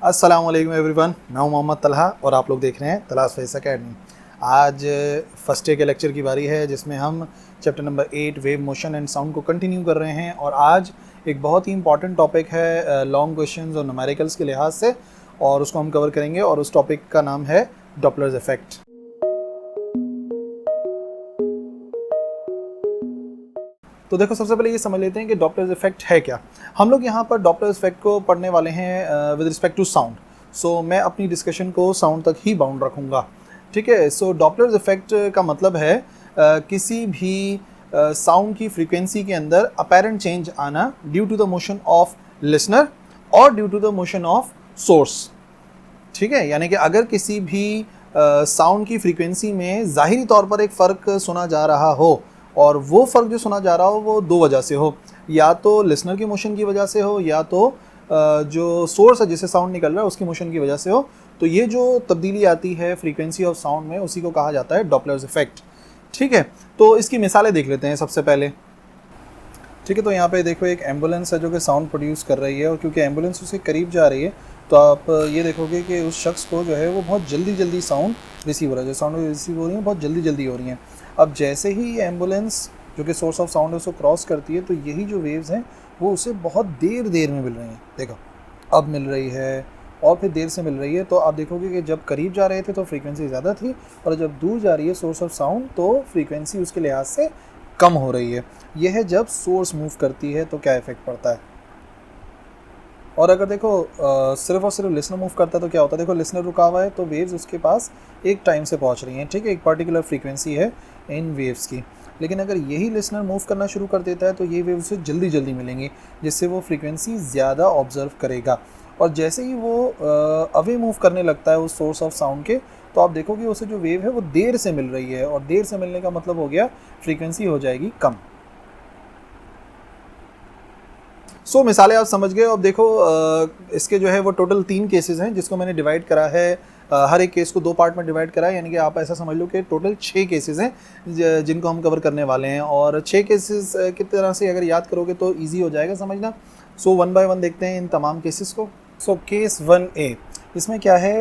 अस्सलाम वालेकुम एवरीवन, मैं हूं मोहम्मद तलहा और आप लोग देख रहे हैं तलाश फेस एकेडमी। आज फर्स्ट डे के लेक्चर की बारी है जिसमें हम chapter number 8 wave motion and sound को कंटिन्यू कर रहे हैं। और आज एक बहुत ही इंपॉर्टेंट टॉपिक है लॉन्ग क्वेश्चंस और न्यूमेरिकल्स के लिहाज से, और उसको हम कवर करेंगे। और उस टॉपिक का नाम है डॉपलर्स इफेक्ट। तो देखो, सबसे पहले ये समझ लेते हैं कि डॉपलर्स इफेक्ट है क्या। हम लोग यहाँ पर डॉपलर्स इफेक्ट को पढ़ने वाले हैं विद रिस्पेक्ट टू साउंड। सो मैं अपनी डिस्कशन को साउंड तक ही बाउंड रखूँगा, ठीक है। सो डॉपलर्स इफेक्ट का मतलब है किसी भी साउंड की फ्रीक्वेंसी के अंदर अपेरेंट चेंज आना due to the motion of listener और due to the motion of source, ठीक है। यानी कि अगर किसी भी साउंड की फ्रीक्वेंसी में ज़ाहिरी तौर पर एक फ़र्क सुना जा रहा हो, और वो फ़र्क जो सुना जा रहा हो वो दो वजह से हो, या तो लिसनर की मोशन की वजह से हो, या तो जो सोर्स है जिससे साउंड निकल रहा है उसकी मोशन की वजह से हो, तो ये जो तब्दीली आती है फ्रीक्वेंसी ऑफ साउंड में, उसी को कहा जाता है डॉपलर्स इफेक्ट, ठीक है। तो इसकी मिसालें देख लेते हैं सबसे पहले, ठीक है। तो यहाँ पे देखो, एक एम्बुलेंस है जो कि साउंड प्रोड्यूस कर रही है, और क्योंकि एम्बुलेंस उसके करीब जा रही है तो आप ये देखोगे कि उस शख्स को जो है वो बहुत जल्दी साउंड रिसीव हो रहा है, जो साउंड रिसीव हो रही है बहुत जल्दी हो रही हैं। अब जैसे ही ये एम्बुलेंस जो कि सोर्स ऑफ साउंड है उसको क्रॉस करती है, तो यही जो वेव्स हैं वो उसे बहुत देर में मिल रही हैं। देखो, अब मिल रही है और फिर देर से मिल रही है। तो आप देखोगे कि जब करीब जा रहे थे तो फ्रीक्वेंसी ज़्यादा थी, और जब दूर जा रही है सोर्स ऑफ साउंड तो फ्रीक्वेंसी उसके लिहाज से कम हो रही है। यह है जब सोर्स मूव करती है तो क्या इफेक्ट पड़ता है। और अगर देखो सिर्फ और सिर्फ लिसनर मूव करता है तो क्या होता है। देखो, लिसनर रुका हुआ है तो वेव्स उसके पास एक टाइम से पहुंच रही हैं, ठीक है, एक पर्टिकुलर फ्रीक्वेंसी है इन वेव्स की। लेकिन अगर यही लिसनर मूव करना शुरू कर देता है तो ये वेव्स उसे जल्दी मिलेंगी, जिससे वो फ्रीक्वेंसी ज़्यादा ऑब्जर्व करेगा। और जैसे ही वो अवे मूव करने लगता है उस सोर्स ऑफ साउंड के, तो आप देखोगे उसे जो वेव है वो देर से मिल रही है, और देर से मिलने का मतलब हो गया फ्रीक्वेंसी हो जाएगी कम। सो मिसालें आप समझ गए। अब देखो, इसके जो है वो टोटल 3 केसेस हैं जिसको मैंने डिवाइड करा है, हर एक केस को 2 पार्ट में डिवाइड करा है। यानी कि आप ऐसा समझ लो कि टोटल 6 केसेस हैं जिनको हम कवर करने वाले हैं। और 6 केसेस की तरह से अगर याद करोगे तो ईजी हो जाएगा समझना। सो 1 बाय 1 देखते हैं इन तमाम केसेस को। सो केस 1A, इसमें क्या है,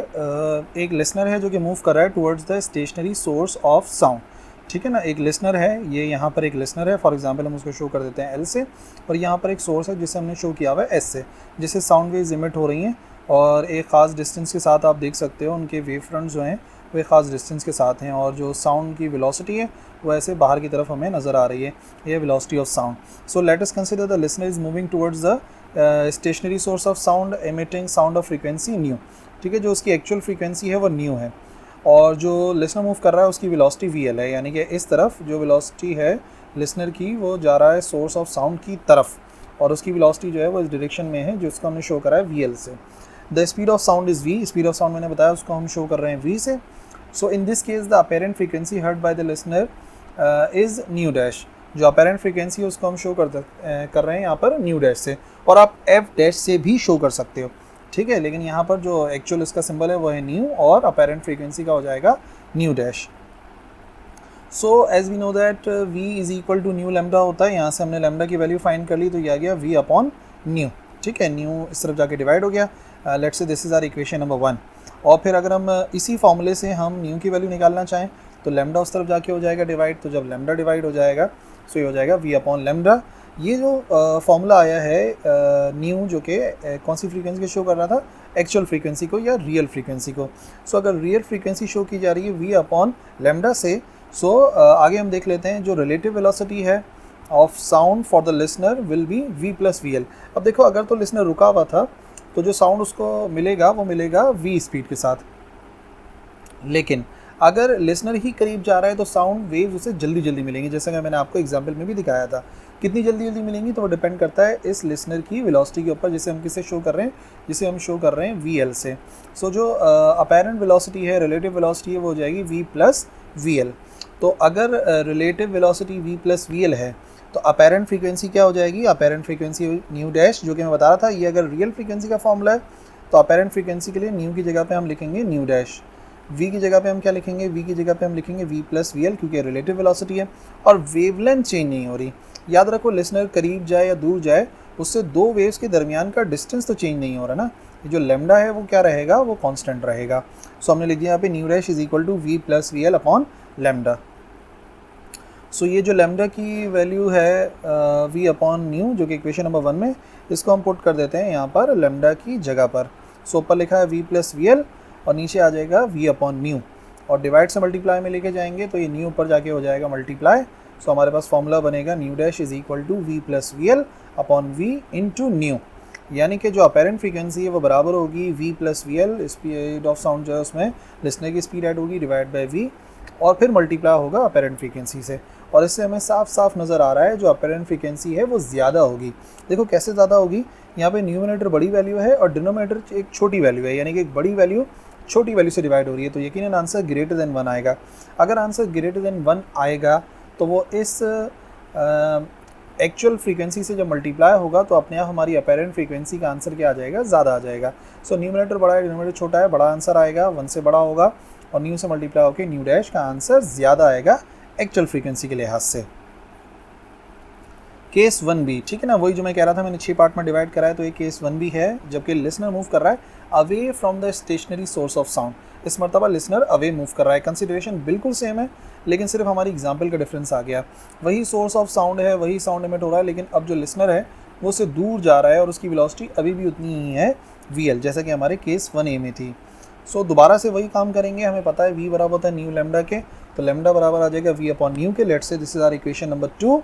एक लिसनर है जो कि मूव कर रहा है towards the stationary source of sound, ठीक है ना। एक लिसनर है, ये यहाँ पर एक लिसनर है, फॉर एग्जांपल हम उसको शो कर देते हैं L से, और यहाँ पर एक सोर्स है जिसे हमने शो किया हुआ है S से, जिससे साउंड वेव्स इमिट हो रही हैं। और एक ख़ास डिस्टेंस के साथ आप देख सकते हो उनके वेव फ्रंट जो हैं वो एक ख़ास डिस्टेंस के साथ हैं, और जो साउंड की वेलोसिटी है वो ऐसे बाहर की तरफ हमें नज़र आ रही है, ये velocity of sound. So let us consider the listener is moving towards the stationary source of sound emitting sound of frequency nu, ठीक है। जो उसकी एक्चुअल फ्रीक्वेंसी है वो न्यू है, और जो लिसनर मूव कर रहा है उसकी वेलोसिटी VL है। यानी कि इस तरफ जो वेलोसिटी है लिसनर की वो जा रहा है सोर्स ऑफ साउंड की तरफ, और उसकी वेलोसिटी जो है वो इस डायरेक्शन में है जिसको हमने शो करा है VL से। The speed of sound is V, speed of sound मैंने बताया उसको हम शो कर रहे हैं V से। So in this case the apparent frequency heard by the listener is nu dash, जो अपेरेंट फ्रीक्वेंसी है उसको हम शो कर रहे हैं यहाँ पर न्यू डैश से, और आप F डैश से भी शो कर सकते हो, ठीक है। लेकिन यहाँ पर जो एक्चुअल इसका सिंबल है वो है न्यू, और अपेरेंट फ्रीक्वेंसी का हो जाएगा nu dash. So as we know that V is equal to nu lambda होता है। यहाँ से हमने लैम्डा की वैल्यू फाइंड कर ली, तो ये आ गया V अपॉन न्यू, ठीक है। न्यू इस तरफ जाके डिवाइड हो गया। Let's say this is our equation number 1। और फिर अगर हम इसी फॉर्मूले से हम न्यू की वैल्यू निकालना चाहें तो लैम्डा उस तरफ जाके हो जाएगा डिवाइड, तो जब लैम्डा डिवाइड हो जाएगा सो ये हो जाएगा V अपॉन लैम्डा। ये जो फॉर्मूला आया है न्यू, जो कि कौन सी फ्रीक्वेंसी को शो कर रहा था, एक्चुअल फ्रीक्वेंसी को या रियल फ्रीक्वेंसी को। सो अगर रियल फ्रीक्वेंसी शो की जा रही है V अपॉन लैम्डा से, सो आगे हम देख लेते हैं जो रिलेटिव वेलोसिटी है of sound for the listener will be V plus VL। अब देखो, अगर तो लिसनर रुका हुआ था तो जो साउंड उसको मिलेगा वो मिलेगा V स्पीड के साथ, लेकिन अगर लिसनर ही करीब जा रहा है तो साउंड वेव्स उसे जल्दी मिलेंगी, जैसा कि मैंने आपको एग्जांपल में भी दिखाया था। कितनी जल्दी मिलेंगी तो वो डिपेंड करता है इस लिसनर की वेलोसिटी के ऊपर, जिसे हम किससे शो कर रहे हैं, जिसे हम शो कर रहे हैं VL से। सो जो अपेरेंट वेलोसिटी है, रिलेटिव वेलोसिटी है, वो हो जाएगी V प्लस VL। तो अगर relative velocity V plus VL है तो अपेरेंट फ्रीक्वेंसी क्या हो जाएगी, अपेरेंट फ्रीक्वेंसी न्यू डैश, जो कि मैं बता रहा था। ये अगर रियल फ्रीक्वेंसी का फॉर्मूला है तो अपेरेंट फ्रीक्वेंसी के लिए न्यू की जगह पे हम लिखेंगे न्यू डैश, V की जगह पे हम क्या लिखेंगे, V की जगह पे हम लिखेंगे V प्लस VL, क्योंकि रिलेटिव वेलोसिटी है और वेवलेंथ चेंज नहीं हो रही। याद रखो, लिसनर करीब जाए या दूर जाए उससे दो वेव्स के दरमियान का डिस्टेंस तो चेंज नहीं हो रहा ना, ये जो लेमडा है वो क्या रहेगा, वो कांस्टेंट रहेगा। सो हमने लिख दिया यहाँ पे nu dash is equal to V plus V L upon lambda. So ये जो लेमडा की वैल्यू है वी अपॉन न्यू जो कि इक्वेशन नंबर 1 में, इसको हम पुट कर देते हैं यहाँ पर लेमडा की जगह पर। सो ऊपर लिखा है वी प्लस वी एल और नीचे आ जाएगा वी अपॉन न्यू, और डिवाइड से मल्टीप्लाई में लेके जाएंगे तो ये न्यू ऊपर जाके हो जाएगा मल्टीप्लाई। सो हमारे पास फॉर्मूला बनेगा nu dash is equal to V plus V L upon V into nu, यानी कि जो अपेरेंट फ्रीक्वेंसी है वो बराबर होगी V plus V L, speed of sound जो है उसमें लिसनर की स्पीड ऐड होगी डिवाइड बाई वी, और फिर मल्टीप्लाई होगा अपेरेंट फ्रीक्वेंसी से। और इससे हमें साफ साफ नज़र आ रहा है जो अपेरेंट फ्रीक्वेंसी है वो ज़्यादा होगी। देखो कैसे ज़्यादा होगी, यहाँ पे न्यूमरेटर बड़ी वैल्यू है और डिनोमिनेटर एक छोटी वैल्यू है, यानी कि एक बड़ी वैल्यू छोटी वैल्यू से डिवाइड हो रही है, तो यकीनन आंसर ग्रेटर देन 1 आएगा। अगर आंसर ग्रेटर देन 1 आएगा तो वो इस एक्चुअल फ्रीक्वेंसी से जब मल्टीप्लाई होगा तो अपने आप हमारी अपेरेंट फ्रीक्वेंसी का आंसर क्या आ जाएगा, ज़्यादा आ जाएगा। सो न्यूमरेटर बड़ा है, डिनोमिनेटर छोटा है, बड़ा आंसर आएगा, 1 से बड़ा होगा और न्यू से मल्टीप्लाई होकर न्यू डैश का आंसर ज़्यादा आएगा एक्चुअल फ्रीक्वेंसी के लिहाज से। केस 1B, ठीक है ना, वही जो मैं कह रहा था, मैंने 6 पार्ट में डिवाइड करा है, तो ये केस 1B है, जबकि लिसनर मूव कर रहा है away from the stationary source of sound. इस मरतबा लिसनर अवे मूव कर रहा है, कंसिडरेशन बिल्कुल सेम है, लेकिन सिर्फ हमारी एग्जाम्पल का डिफरेंस आ गया। वही सोर्स ऑफ साउंड है, वही साउंड एमिट हो रहा है, लेकिन अब जो लिसनर है वो उससे दूर जा रहा है और उसकी वेलोसिटी अभी भी उतनी ही है VL, जैसा कि हमारे केस 1A में थी। सो दोबारा से वही काम करेंगे, हमें पता है V बराबर होता है न्यू लेमडा के, तो लेमडा बराबर आ जाएगा V अपॉन न्यू के। Let's say this is our equation number 2,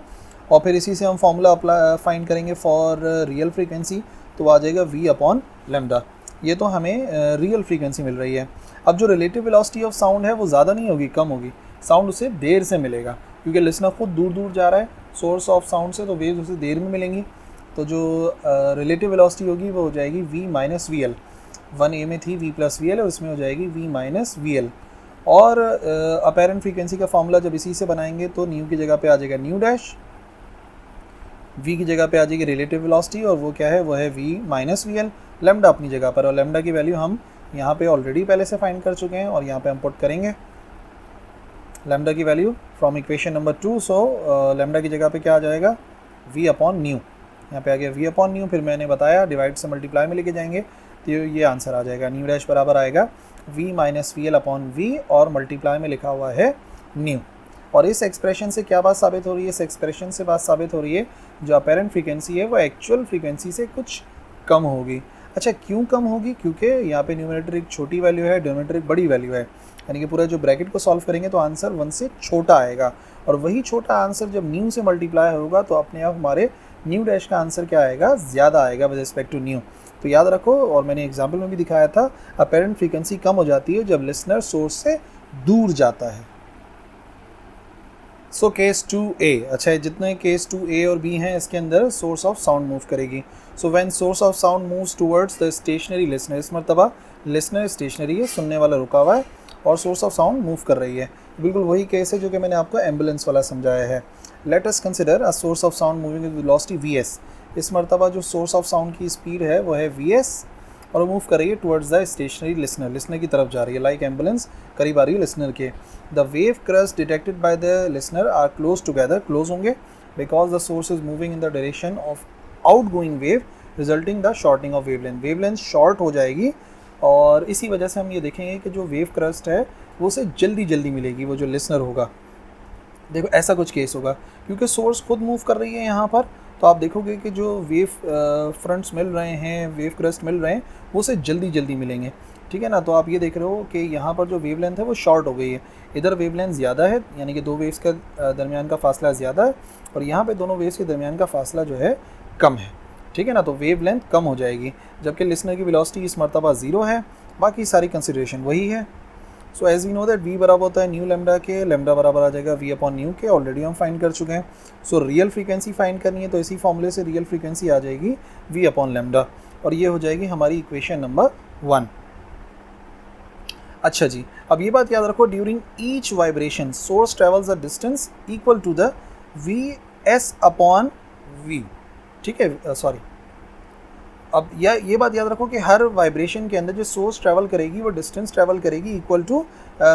और फिर इसी से हम फॉर्मूला अप्लाई फाइंड करेंगे फॉर रियल फ्रीक्वेंसी, तो आ जाएगा V अपॉन लेमडा। ये तो हमें रियल फ्रीक्वेंसी मिल रही है। अब जो रिलेटिव वेलोसिटी ऑफ साउंड है वो ज़्यादा नहीं होगी, कम होगी, साउंड उसे देर से मिलेगा, क्योंकि लिसनर खुद दूर दूर जा रहा है सोर्स ऑफ साउंड से, तो वेव्स उसे देर में मिलेंगी। तो जो रिलेटिव वेलोसिटी होगी वो हो जाएगी V minus V L. 1A में थी V प्लस वी एल और इसमें हो जाएगी V माइनस वी एल। और अपेरेंट फ्रीक्वेंसी का फॉर्मूला जब इसी से बनाएंगे तो न्यू की जगह पे आ जाएगा न्यू डैश, V की जगह पे आ जाएगी रिलेटिव वेलोसिटी, और वो क्या है, वो है V minus V L. Lambda अपनी जगह पर, और लेमडा की वैल्यू हम यहाँ पे ऑलरेडी पहले से फाइंड कर चुके हैं और यहाँ पे हम पुट करेंगे लेमडा की value from equation number 2। So lambda की जगह पे क्या आ जाएगा, V अपॉन न्यू, यहाँ पे आ गया V अपॉन न्यू। फिर मैंने बताया डिवाइड से मल्टीप्लाई में लेके जाएंगे तो ये आंसर आ जाएगा, न्यू डैश बराबर आएगा V minus we L upon V, और मल्टीप्लाई में लिखा हुआ है न्यू। और इस एक्सप्रेशन से क्या बात साबित हो रही है, इस एक्सप्रेशन से बात साबित हो रही है जो अपेरेंट फ्रीक्वेंसी है वो एक्चुअल फ्रीक्वेंसी से कुछ कम होगी। अच्छा, क्यों कम होगी, क्योंकि यहाँ पे न्यूमरेटर एक छोटी वैल्यू है, डिनोमिनेटर एक बड़ी वैल्यू है, यानी कि पूरा जो ब्रैकेट को सॉल्व करेंगे तो आंसर 1 से छोटा आएगा, और वही छोटा आंसर जब न्यू से मल्टीप्लाई होगा तो अपने आप हमारे न्यू डैश का आंसर क्या आएगा, ज़्यादा आएगा विद रिस्पेक्ट टू न्यू। तो याद रखो, और मैंने एग्जाम्पल में भी दिखाया था, अपेरेंट फ्रीक्वेंसी कम हो जाती है जब लिसनर सोर्स से दूर जाता है। सो केस 2A, अच्छा जितने केस 2A और B हैं इसके अंदर सोर्स ऑफ साउंड मूव करेगी। So when source of sound moves towards the stationary listener, इस मरतबा लिसनर स्टेशनरी है, सुनने वाला रुका हुआ है, और सोर्स ऑफ साउंड मूव कर रही है। बिल्कुल वही केस है जो कि मैंने आपको एम्बुलेंस वाला समझाया है। Late us consider a source of sound moving with velocity VS। इस मरतबा जो सोर्स ऑफ साउंड की स्पीड है वो है VS, और वो मूव कर रही है towards the stationary listener, listener की तरफ जा रही है, लाइक एम्बुलेंस करीब आ रही है लिसनर के। The wave crest detected by the listener are close together, close होंगे because the source is moving in the direction of outgoing wave, resulting the shorting of wavelength. Wavelength short हो जाएगी, और इसी वजह से हम ये देखेंगे कि जो वेव क्रस्ट है वो उसे जल्दी जल्दी मिलेगी, वो जो लिसनर होगा। देखो ऐसा कुछ केस होगा, क्योंकि सोर्स खुद मूव कर रही है यहाँ पर, तो आप देखोगे कि जो वेव फ्रंट्स मिल रहे हैं, वेव क्रस्ट मिल रहे हैं, वो उसे जल्दी जल्दी मिलेंगे, ठीक है ना। तो आप ये देख रहे हो कि यहाँ पर जो वेवलेंथ है वो शॉर्ट हो गई है, इधर वेवलेंथ ज़्यादा है, यानी कि दो वेव्स का दरमियान का फासला ज़्यादा है, और यहाँ पे दोनों वेव्स के दरमियान का फासला जो है कम है, ठीक है ना। तो वेवलेंथ कम हो जाएगी, जबकि लिसनर की वेलोसिटी इस मरतबा 0 है, बाकी सारी कंसिडरेशन वही है। So as we know that V बराबर होता है न्यू लेमडा के, लेमडा बराबर आ जाएगा V अपॉन न्यू के, ऑलरेडी हम फाइंड कर चुके हैं। सो रियल फ्रीक्वेंसी फाइंड करनी है तो इसी फॉर्मूले से रियल फ्रीक्वेंसी आ जाएगी V अपॉन लेमडा, और ये हो जाएगी हमारी इक्वेशन नंबर 1। अच्छा जी, अब ये बात याद रखो, during each vibration source travels a distance equal to the VS upon V, ठीक है, सॉरी। अब ये बात याद रखो कि हर वाइब्रेशन के अंदर जो सोर्स ट्रैवल करेगी वो डिस्टेंस ट्रैवल करेगी equal to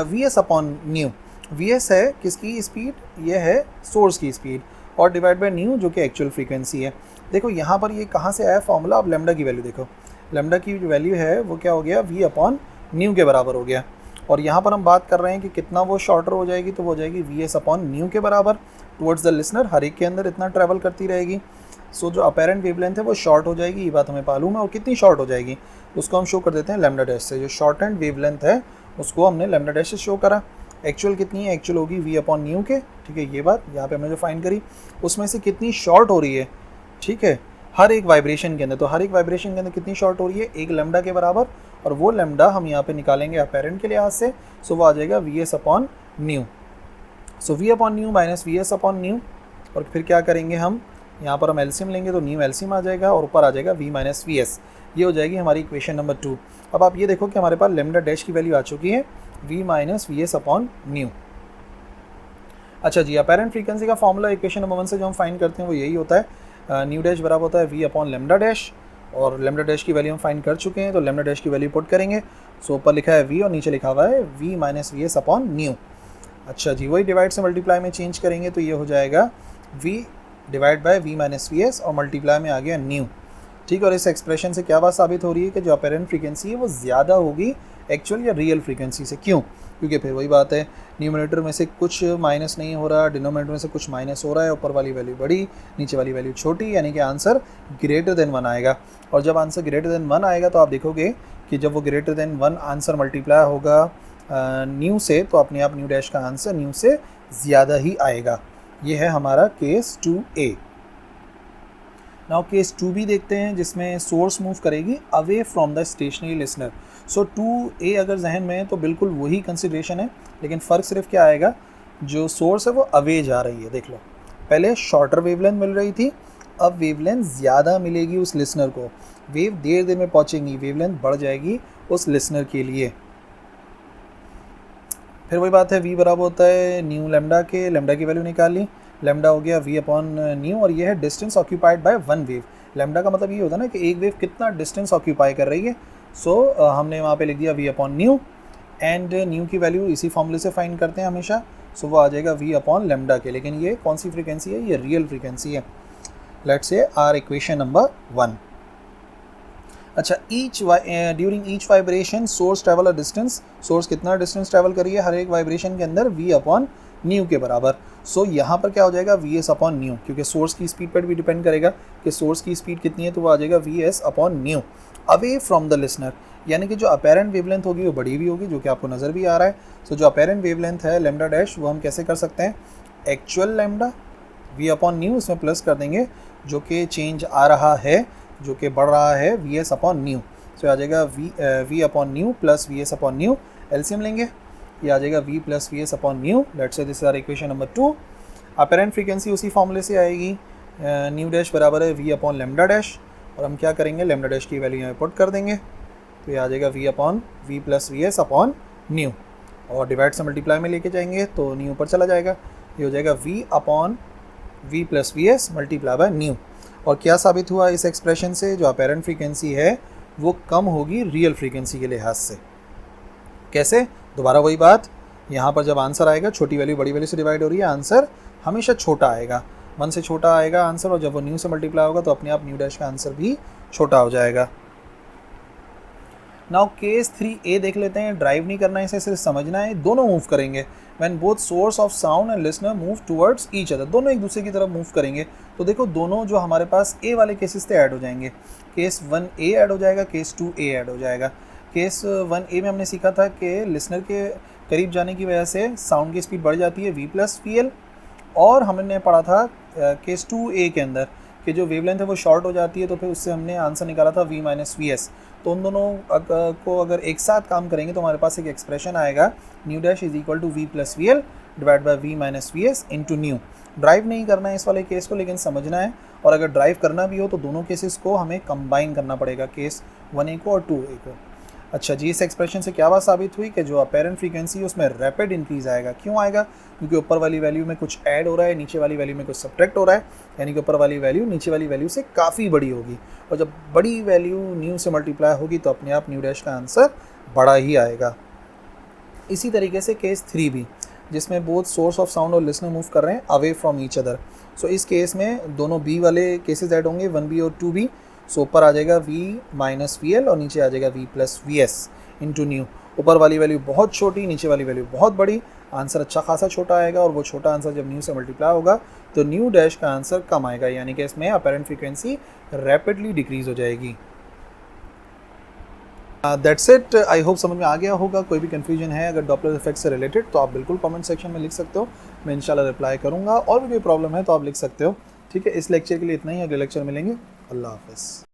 VS upon nu. VS है किसकी स्पीड, ये है सोर्स की स्पीड, और डिवाइड बाय न्यू जो कि एक्चुअल फ्रीक्वेंसी है। देखो यहाँ पर ये कहाँ से आया फॉर्मूला, अब लेमडा की वैल्यू देखो, लेमडा की जो वैल्यू है वो क्या हो गया, v अपॉन न्यू के बराबर हो गया। और यहाँ पर हम बात कर रहे हैं कि कितना वो शॉर्टर हो जाएगी, तो वो हो जाएगी वी एस अपॉन न्यू के बराबर टुवर्ड्स द लिसनर, हर एक के अंदर इतना ट्रैवल करती रहेगी। सो जो अपेरेंट वेवलेंथ है वो शॉर्ट हो जाएगी, ये बात हमें मालूम है। और कितनी शॉर्ट हो जाएगी उसको हम शो कर देते हैं लैम्डा डैश से। जो शॉर्ट एंड वेवलेंथ है उसको हमने लैम्डा डैश से शो करा। एक्चुअल कितनी है, एक्चुअल होगी वी अपॉन न्यू के, ठीक है। ये बात यहाँ पे हमने जो फाइंड करी उसमें से कितनी शॉर्ट हो रही है, ठीक है, हर एक वाइब्रेशन के अंदर। तो हर एक वाइब्रेशन के अंदर कितनी शॉर्ट हो रही है, एक लैम्डा के बराबर। और वो लैम्डा हम यहाँ पे निकालेंगे अपेरेंट के लिहाज से, सो वो आ जाएगा V S upon nu. So V upon nu minus V S upon nu, और फिर क्या करेंगे हम, यहाँ पर हम एलसीएम लेंगे तो न्यू एलसीएम आ जाएगा और ऊपर आ जाएगा वी माइनस वी एस। ये हो जाएगी हमारी इक्वेशन नंबर 2। अब आप ये देखो कि हमारे पास लैम्डा डैश की वैल्यू आ चुकी है V minus V S upon nu. अच्छा जी, अपेरेंट फ्रीक्वेंसी का फॉर्मूला इक्वेशन नंबर 1 से जो हम फाइंड करते हैं वो यही होता है, न्यू डैश बराबर होता है वी अपॉन लैम्डा डैश। और लैम्डा डैश की वैल्यू हम फाइंड कर चुके हैं, तो लैम्डा डैश की वैल्यू पुट करेंगे। सो ऊपर लिखा है वी और नीचे लिखा हुआ है V minus V S upon nu. अच्छा जी, वही डिवाइड से मल्टीप्लाई में चेंज करेंगे तो ये हो जाएगा V divide by V minus V S और मल्टीप्लाई में आ गया न्यू, ठीक है। और इस एक्सप्रेशन से क्या बात साबित हो रही है कि जो अपेरेंट फ्रीक्वेंसी है वो ज़्यादा होगी एक्चुअल या रियल फ्रीक्वेंसी से। क्यों, क्योंकि फिर वही बात है, न्यूमरेटर में से कुछ माइनस नहीं हो रहा, डिनोमिनेटर में से कुछ माइनस हो रहा है, ऊपर वाली वैल्यू बड़ी नीचे वाली वैल्यू छोटी, यानी कि आंसर ग्रेटर देन 1 आएगा। और जब आंसर ग्रेटर देन 1 आएगा तो आप देखोगे कि जब वो ग्रेटर देन 1 आंसर मल्टीप्लाई होगा न्यू से, तो अपने आप न्यू डैश का आंसर न्यू से ज़्यादा ही आएगा। ये है हमारा case 2A। Now case 2B देखते हैं, जिसमें सोर्स मूव करेगी away from the stationary listener. So 2A अगर जहन में है तो बिल्कुल वही कंसिडरेशन है, लेकिन फ़र्क सिर्फ क्या आएगा, जो सोर्स है वो अवे जा रही है। देख लो, पहले शॉर्टर वेवलेंथ मिल रही थी, अब वेवलेंथ ज़्यादा मिलेगी उस लिसनर को, वेव देर देर में पहुँचेंगी, वेवलेंथ बढ़ जाएगी उस लिसनर के लिए। फिर वही बात है, v बराबर होता है न्यू लैम्डा के, लैम्डा की वैल्यू निकाल ली, लैम्डा हो गया v अपॉन न्यू, और ये है distance occupied by one wave. Lambda का मतलब ये होता है ना कि एक वेव कितना डिस्टेंस ऑक्यूपाई कर रही है। सो हमने वहाँ पे लिख दिया v upon new, and new की वैल्यू इसी फॉर्मूले से फाइंड करते हैं हमेशा। सो वो आ जाएगा v अपॉन लैम्डा के, लेकिन ये कौन सी फ्रीक्वेंसी है, ये रियल फ्रीक्वेंसी है। Let's say our equation number 1। अच्छा, during each vibration source travel a distance, source कितना डिस्टेंस ट्रैवल करी है हर एक वाइब्रेशन के अंदर, v अपॉन न्यू के बराबर। सो यहाँ पर क्या हो जाएगा, वी एस अपॉन न्यू, क्योंकि सोर्स की स्पीड पर भी डिपेंड करेगा कि सोर्स की स्पीड कितनी है, तो वो आ जाएगा V S upon new away from the listener. यानी कि जो अपेरेंट वेवलेंथ होगी वो बड़ी भी होगी, जो कि आपको नज़र भी आ रहा है। सो जो अपेरेंट वेवलेंथ है लैम्डा डैश, वो हम कैसे कर सकते हैं, actual lambda v upon new इसमें प्लस कर देंगे, जो कि चेंज आ रहा है, जो कि बढ़ रहा है V S upon nu. So आ जाएगा V upon nu plus V S upon nu, LCM लेंगे, ये आ जाएगा v plus V S upon nu. Let's say this is our equation number 2। Apparent frequency उसी फॉर्मूले से आएगी, न्यू डैश बराबर है v अपॉन लैम्डा डैश, और हम क्या करेंगे, लैम्डा डैश की वैल्यू यहाँ पुट कर देंगे, तो ये आ जाएगा v upon V plus V S upon nu, और डिवाइड से मल्टीप्लाई में लेके जाएंगे तो न्यू ऊपर चला जाएगा, ये हो जाएगा v upon V plus V S multiply by nu. और क्या साबित हुआ इस एक्सप्रेशन से, जो अपेरेंट फ्रीक्वेंसी है वो कम होगी रियल फ्रीक्वेंसी के लिहाज से। कैसे, दोबारा वही बात, यहाँ पर जब आंसर आएगा छोटी वैल्यू बड़ी वैल्यू से डिवाइड हो रही है, आंसर हमेशा छोटा आएगा, 1 से छोटा आएगा आंसर, और जब वो न्यू से मल्टीप्लाई होगा तो अपने आप न्यू डैश का आंसर भी छोटा हो जाएगा। नाउ केस 3A देख लेते हैं, ड्राइव नहीं करना है इसे, सिर्फ समझना है, दोनों मूव करेंगे। When both source of sound and listener move towards each other, दोनों एक दूसरे की तरफ मूव करेंगे। तो देखो दोनों जो हमारे पास A वाले केसेस से ऐड हो जाएंगे, केस 1A ऐड हो जाएगा, केस 2A ऐड हो जाएगा। केस 1A में हमने सीखा था कि लिसनर के करीब जाने की वजह से साउंड की स्पीड बढ़ जाती है v प्लस वी एल, और हमने पढ़ा था केस 2A के अंदर कि जो वेवलेंथ है वो शॉर्ट हो जाती है, तो फिर उससे हमने आंसर निकाला था v माइनस वी एस। तो उन दोनों को अगर एक साथ काम करेंगे तो हमारे पास एक एक्सप्रेशन आएगा, nu dash is equal to V plus V L divide by V minus V S into nu. Derive नहीं करना है इस वाले केस को, लेकिन समझना है, और अगर ड्राइव करना भी हो तो दोनों केसेस को हमें कंबाइन करना पड़ेगा, केस 1A को और 2A को। अच्छा जी, इस एक्सप्रेशन से क्या बात साबित हुई कि जो अपेरेंट फ्रीक्वेंसी है उसमें रैपिड इंक्रीज आएगा। क्यों आएगा, क्योंकि ऊपर वाली वैल्यू में कुछ ऐड हो रहा है, नीचे वाली वैल्यू में कुछ सब्ट्रैक्ट हो रहा है, यानी कि ऊपर वाली वैल्यू नीचे वाली वैल्यू से काफ़ी बड़ी होगी, और जब बड़ी वैल्यू न्यू से मल्टीप्लाई होगी तो अपने आप न्यू डैश का आंसर बड़ा ही आएगा। इसी तरीके से केस 3B, जिसमें बोथ सोर्स ऑफ साउंड और लिसनर मूव कर रहे हैं अवे फ्रॉम ईच अदर। सो इस केस में दोनों B वाले केसेस ऐड होंगे, 1B और 2B। सो ऊपर आ जाएगा v माइनस वी एल और नीचे आ जाएगा v plus V S into new. ऊपर वाली वैल्यू बहुत छोटी, नीचे वाली वैल्यू बहुत बड़ी, आंसर अच्छा खासा छोटा आएगा और वो छोटा आंसर जब न्यू से मल्टीप्लाई होगा तो न्यू डैश का आंसर कम आएगा, यानी कि इसमें अपेरेंट फ्रीक्वेंसी रैपिडली डिक्रीज हो जाएगी। That's it. आई होप समझ में आ गया होगा। कोई भी कन्फ्यूजन है अगर डॉपलर इफेक्ट से रिलेटेड तो आप बिल्कुल कमेंट सेक्शन में लिख सकते हो, मैं इंशाल्लाह रिप्लाई करूँगा। और भी कोई प्रॉब्लम है तो आप लिख सकते हो। ठीक है, इस लेक्चर के लिए इतना ही, अगले लेक्चर मिलेंगे। अल्लाह हाफ़िज़।